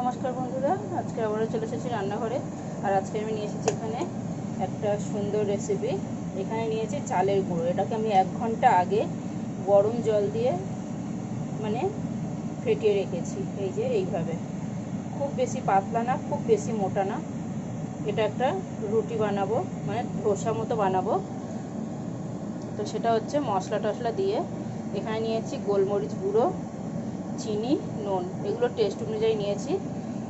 নমস্কার বন্ধুরা, আজকে আবারও চলে এসেছি রান্নাঘরে। আর আজকে আমি নিয়ে এসেছি এখানে একটা সুন্দর রেসিপি। এখানে নিয়েছি চালের গুঁড়ো। এটাকে আমি 1 ঘন্টা আগে গরম জল দিয়ে ফেটিয়ে রেখেছি। এই যে এইভাবে, খুব বেশি পাতলা না, খুব বেশি মোটা না। এটা একটা রুটি বানাবো, ধোসা মতো বানাবো। তো সেটা হচ্ছে মশলা টশলা দিয়ে এখানে নিয়েছি গোলমরিচ গুঁড়ো, চিনি, নুন, এগুলো টেস্ট অনুযায়ী নিয়েছি।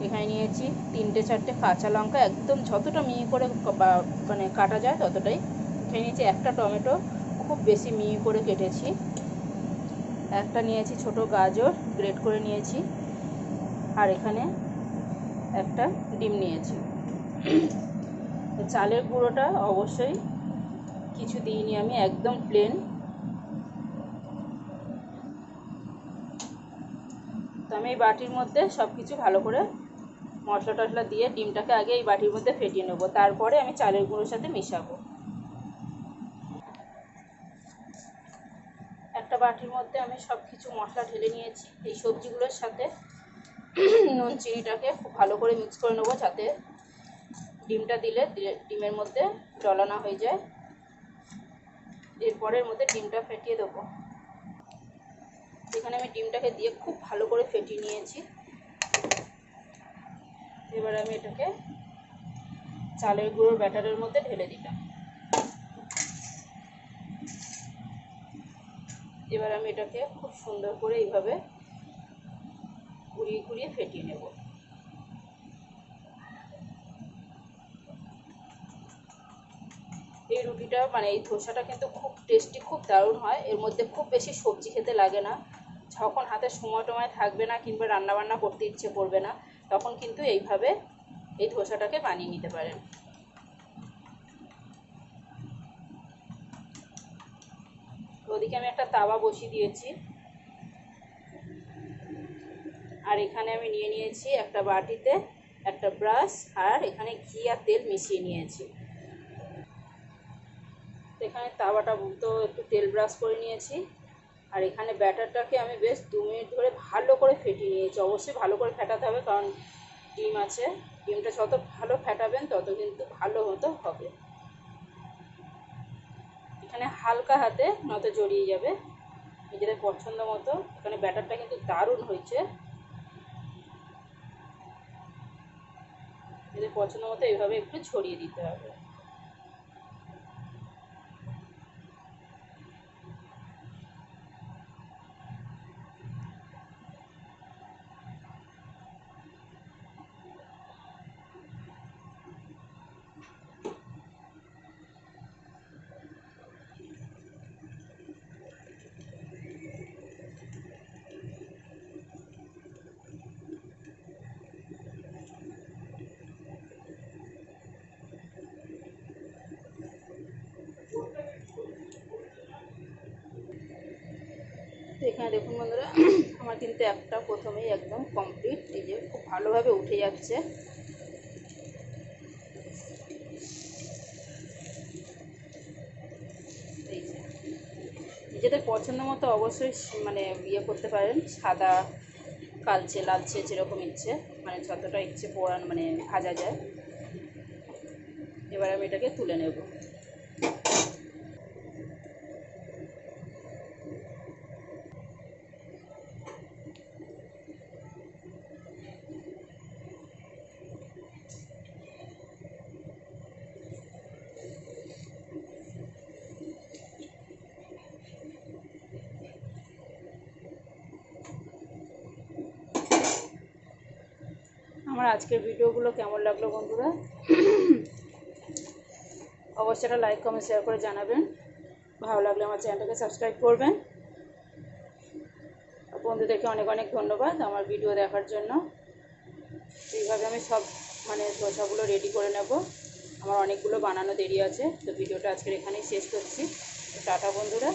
এখানে নিয়েছি 3-4টে কাঁচা লঙ্কা, একদম যতটা মিহি করে কাটা যায় ততটাই। এখানে নিয়েছি একটা টমেটো, খুব বেশি মিহি করে কেটেছি। একটা নিয়েছি ছোট গাজর, গ্রেট করে নিয়েছি। আর এখানে একটা ডিম নিয়েছি। চালের গুঁড়োটা অবশ্যই কিছু দিইনি আমি, একদম প্লেন। তো আমি এই বাটির মধ্যে সব কিছু ভালো করে মশলা টশলা দিয়ে ডিমটাকে আগে এই বাটির মধ্যে ফেটিয়ে নেব, তারপরে আমি চালের গুঁড়োর সাথে মিশাবো। একটা বাটির মধ্যে আমি সব কিছু মশলা ঢেলে নিয়েছি। এই সবজিগুলোর সাথে নুন চিনিটাকে খুব ভালো করে মিক্স করে নেবো, যাতে ডিমটা দিলে ডিমের মধ্যে জলা না হয়ে যায়। এরপরের মধ্যে ডিমটা ফেটিয়ে দেবো। এখানে আমি ডিমটাকে দিয়ে খুব ভালো করে ফেটিয়ে নিয়েছি। এবার আমি এটাকে চালের গুঁড়োর ব্যাটারের মধ্যে ঢেলে দিলাম। এবার আমি এটাকে খুব সুন্দর করে এইভাবে ঘুরিয়ে ঘুরিয়ে ফেটিয়ে নেব। এই রুটিটা এই ধোসাটা কিন্তু খুব টেস্টি, খুব দারুণ হয়। এর মধ্যে খুব বেশি সবজি খেতে লাগে না। যখন হাতে সময় টময় থাকবে না কিংবা রান্নাবান্না করতে ইচ্ছে করবে না, তখন কিন্তু এইভাবে এই ধোসাটাকে বানিয়ে নিতে পারেন। ওদিকে আমি একটা তাওয়া বসিয়ে দিয়েছি। আর এখানে আমি নিয়ে নিয়েছি একটা বাটিতে একটা ব্রাশ, আর এখানে ঘি আর তেল মিশিয়ে নিয়েছি। এখানে তাওয়াটা তো একটু তেল ব্রাশ করে নিয়েছি। আর এখানে ব্যাটারটাকে আমি বেশ 2 মিনিট ধরে ভালো করে ফেটিয়ে নিয়েছি। অবশ্যই ভালো করে ফেটাতে হবে, কারণ ডিম আছে। ডিমটা যত ভালো ফেটাবেন তত কিন্তু ভালো মতো হবে। এখানে হালকা হাতে নয়তো জড়িয়ে যাবে, নিজেদের পছন্দ মতো। এখানে ব্যাটারটা কিন্তু দারুণ হয়েছে। নিজেদের পছন্দ মতো এইভাবে একটু ছড়িয়ে দিতে হবে। তো এখানে দেখুন বন্ধুরা, আমার কিন্তু একটা প্রথমেই একদম কমপ্লিট। এই যে খুব ভালোভাবে উঠে যাচ্ছে। এই যে নিজেদের পছন্দ মতো অবশ্যই ইয়ে করতে পারেন, সাদা, কালচে, লালচে, যেরকম ইচ্ছে, যতটা ইচ্ছে পোড়ান ভাজা যায়। এবার আমি এটাকে তুলে নেব। আমার আজকের ভিডিওগুলো কেমন লাগলো বন্ধুরা, অবশ্যই একটা লাইক কমেন্ট শেয়ার করে জানাবেন। ভালো লাগলে আমার চ্যানেলটাকে সাবস্ক্রাইব করবেন। বন্ধুদেরকে অনেক অনেক ধন্যবাদ আমার ভিডিও দেখার জন্য। এইভাবে আমি সব ধোসাগুলো রেডি করে নেব। আমার অনেকগুলো বানানো দেরি আছে। তো ভিডিওটা আজকের এখানেই শেষ করছি। টাটা বন্ধুরা।